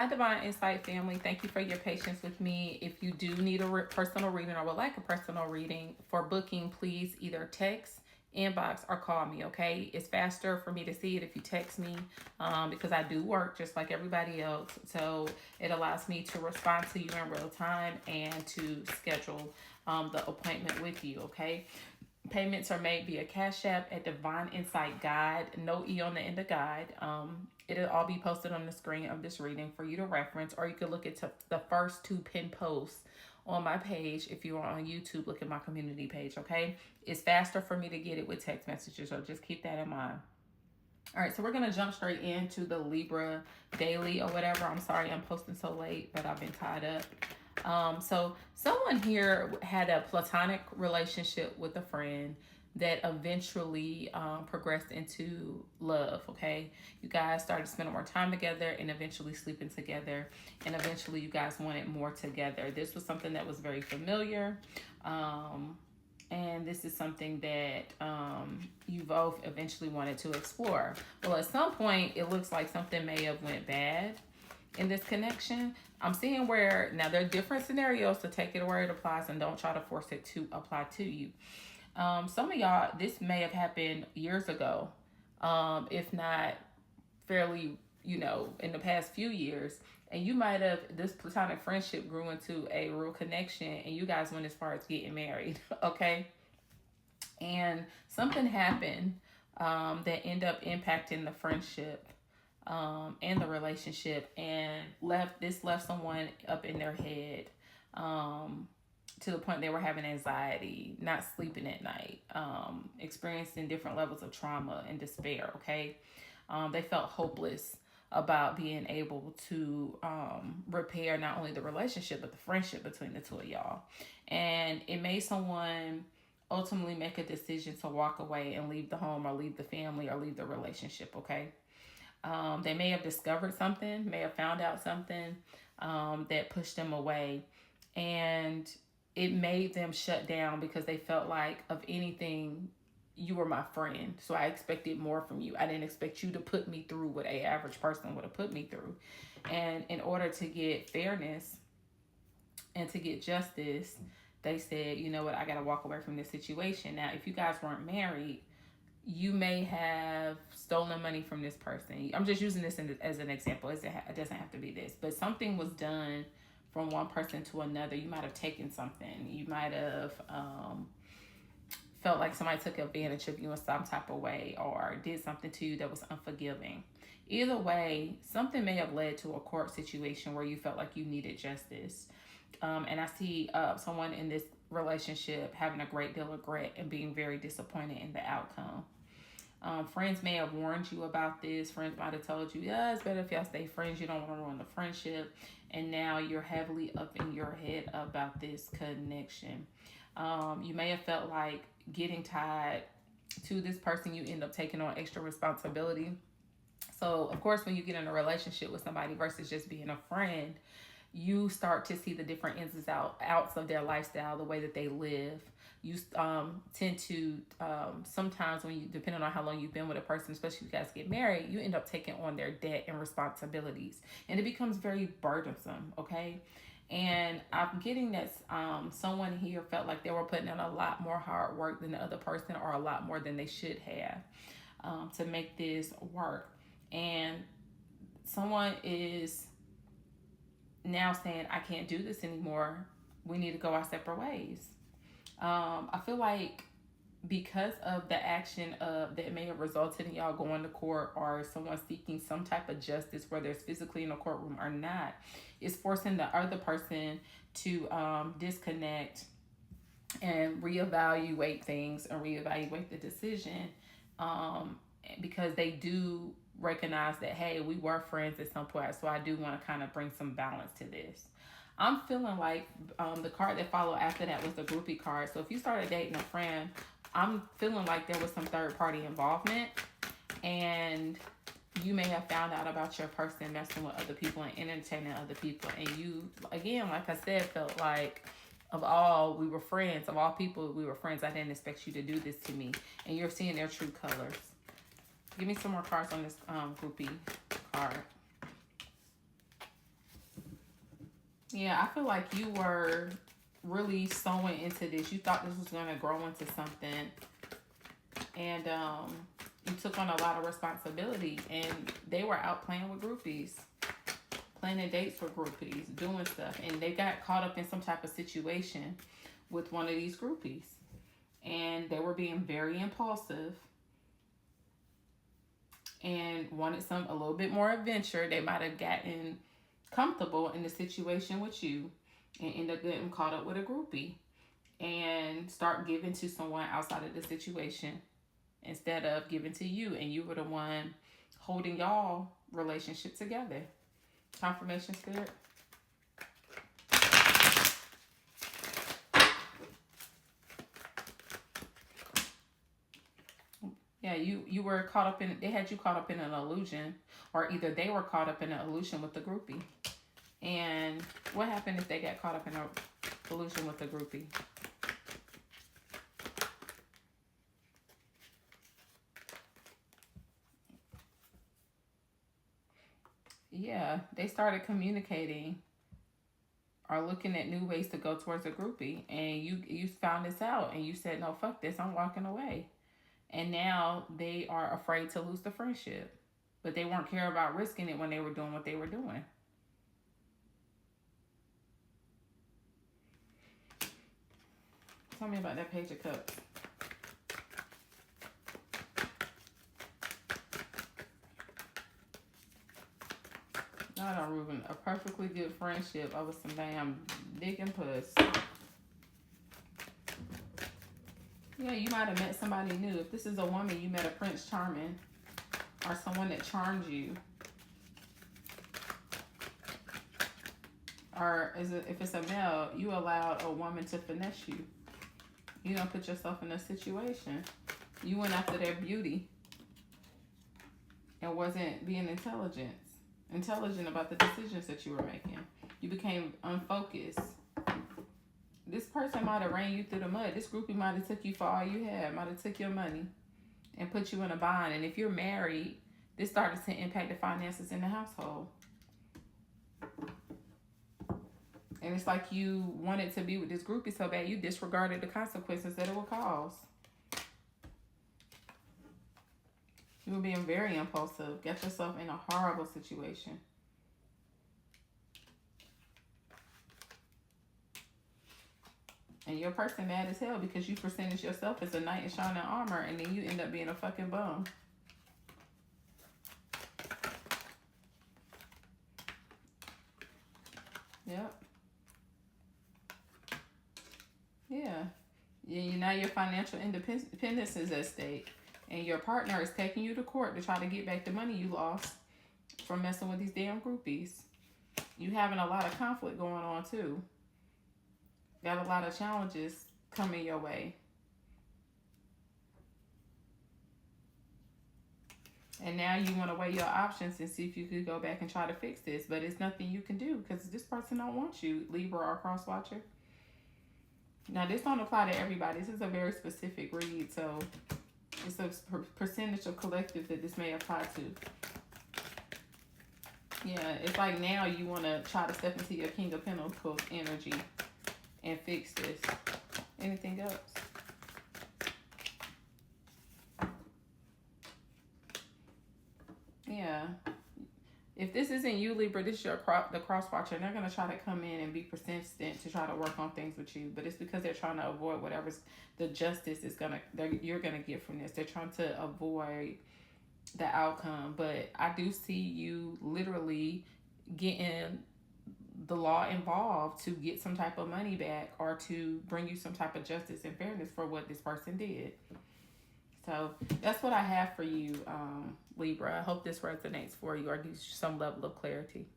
Hi, Divine Insight family. Thank you for your patience with me. If you do need a personal reading or would like a personal reading for booking, please either text, inbox, or call me, okay? It's faster for me to see it if you text me because I do work just like everybody else. So it allows me to respond to you in real time and to schedule the appointment with you, okay? Payments are made via Cash App at Divine Insight Guide. No E on the end of guide. It'll all be posted on the screen of this reading for you to reference, or you can look at the first two pinned posts on my page. If you are on YouTube, look at my community page, okay? It's faster for me to get it with text messages, so just keep that in mind. All right, so we're going to jump straight into the Libra Daily or whatever. I'm sorry I'm posting so late, but I've been tied up. So someone here had a platonic relationship with a friend that eventually progressed into love, okay? You guys started spending more time together and eventually sleeping together, and eventually you guys wanted more together. This was something that was very familiar, and this is something that you both eventually wanted to explore. Well, at some point, it looks like something may have went bad in this connection. I'm seeing where, now there are different scenarios, so take it where it applies and don't try to force it to apply to you. Some of y'all, this may have happened years ago, if not fairly, in the past few years. And you might have, this platonic friendship grew into a real connection and you guys went as far as getting married, okay? And something happened that ended up impacting the friendship and the relationship, and left someone up in their head to the point they were having anxiety, not sleeping at night, experiencing different levels of trauma and despair, okay? They felt hopeless about being able to repair not only the relationship but the friendship between the two of y'all. And it made someone ultimately make a decision to walk away and leave the home or leave the family or leave the relationship, okay? They may have discovered something, may have found out something that pushed them away, and it made them shut down because they felt like, of anything, you were my friend, so I expected more from you. I didn't expect you to put me through what an average person would have put me through. And in order to get fairness and to get justice, they said, you know what, I got to walk away from this situation. Now, if you guys weren't married, you may have stolen money from this person. I'm just using this as an example. It doesn't have to be this, but something was done from one person to another. You might have taken something. You might have felt like somebody took advantage of you in some type of way or did something to you that was unforgiving. Either way, something may have led to a court situation where you felt like you needed justice. And I see someone in this relationship having a great deal of regret and being very disappointed in the outcome. Friends may have warned you about this. Friends might have told you, yeah, it's better if y'all stay friends. You don't want to ruin the friendship. And now you're heavily up in your head about this connection. You may have felt like getting tied to this person, you end up taking on extra responsibility. So, of course, when you get in a relationship with somebody versus just being a friend, you start to see the different ins and outs of their lifestyle, the way that they live. You tend to, sometimes when you, depending on how long you've been with a person, especially if you guys get married, you end up taking on their debt and responsibilities. And it becomes very burdensome, okay? And I'm getting that someone here felt like they were putting in a lot more hard work than the other person, or a lot more than they should have to make this work. And someone is now saying, I can't do this anymore. We need to go our separate ways. I feel like because of the action that may have resulted in y'all going to court, or someone seeking some type of justice, whether it's physically in a courtroom or not, is forcing the other person to disconnect and reevaluate things and reevaluate the decision, because they do recognize that, hey, we were friends at some point, so I do want to kind of bring some balance to this. I'm feeling like the card that followed after that was the groupie card. So if you started dating a friend, I'm feeling like there was some third party involvement, and you may have found out about your person messing with other people and entertaining other people. And you, again, like I said, felt like, of all, we were friends. Of all people, we were friends. I didn't expect you to do this to me. And you're seeing their true colors. Give me some more cards on this groupie card. Yeah, I feel like you were really sewing into this. You thought this was going to grow into something. And you took on a lot of responsibility. And they were out playing with groupies. Planning dates with groupies. Doing stuff. And they got caught up in some type of situation with one of these groupies. And they were being very impulsive. And wanted a little bit more adventure. They might have gotten comfortable in the situation with you and end up getting caught up with a groupie and start giving to someone outside of the situation instead of giving to you, and you were the one holding y'all relationship together. Confirmation, Spirit. Yeah, you were caught up in, they had you caught up in an illusion, or either they were caught up in an illusion with the groupie. And what happened if they got caught up in a illusion with the groupie? Yeah, they started communicating or looking at new ways to go towards a groupie. And you found this out and you said, no, fuck this, I'm walking away. And now they are afraid to lose the friendship. But they weren't care about risking it when they were doing what they were doing. Tell me about that Page of Cups. Y'all done ruined a perfectly good friendship over some damn dick and puss. Yeah, you might have met somebody new. If this is a woman, you met a Prince Charming or someone that charmed you. Or if it's a male, you allowed a woman to finesse you. You don't put yourself in a situation. You went after their beauty and wasn't being intelligent about the decisions that you were making. You became unfocused. This person might have ran you through the mud. This groupie might have took you for all you had, might have took your money and put you in a bind. And if you're married, this started to impact the finances in the household. And it's like you wanted to be with this groupie so bad, you disregarded the consequences that it would cause. You were being very impulsive. Got yourself in a horrible situation. And your person mad as hell because you presented yourself as a knight in shining armor, and then you end up being a fucking bum. Yep. Yeah. Now your financial independence is at stake. And your partner is taking you to court to try to get back the money you lost from messing with these damn groupies. You having a lot of conflict going on too. Got a lot of challenges coming your way. And now you want to weigh your options and see if you could go back and try to fix this. But it's nothing you can do because this person don't want you, Libra or cross watcher. Now, this don't apply to everybody. This is a very specific read, so it's a percentage of collective that this may apply to. Yeah, it's like now you want to try to step into your King of Pentacles energy and fix this. Anything else? Yeah. If this isn't you, Libra, this is the cross watcher, and they're going to try to come in and be persistent to try to work on things with you. But it's because they're trying to avoid whatever's the justice is you're going to get from this. They're trying to avoid the outcome. But I do see you literally getting the law involved to get some type of money back or to bring you some type of justice and fairness for what this person did. So that's what I have for you, Libra. I hope this resonates for you or gives you some level of clarity.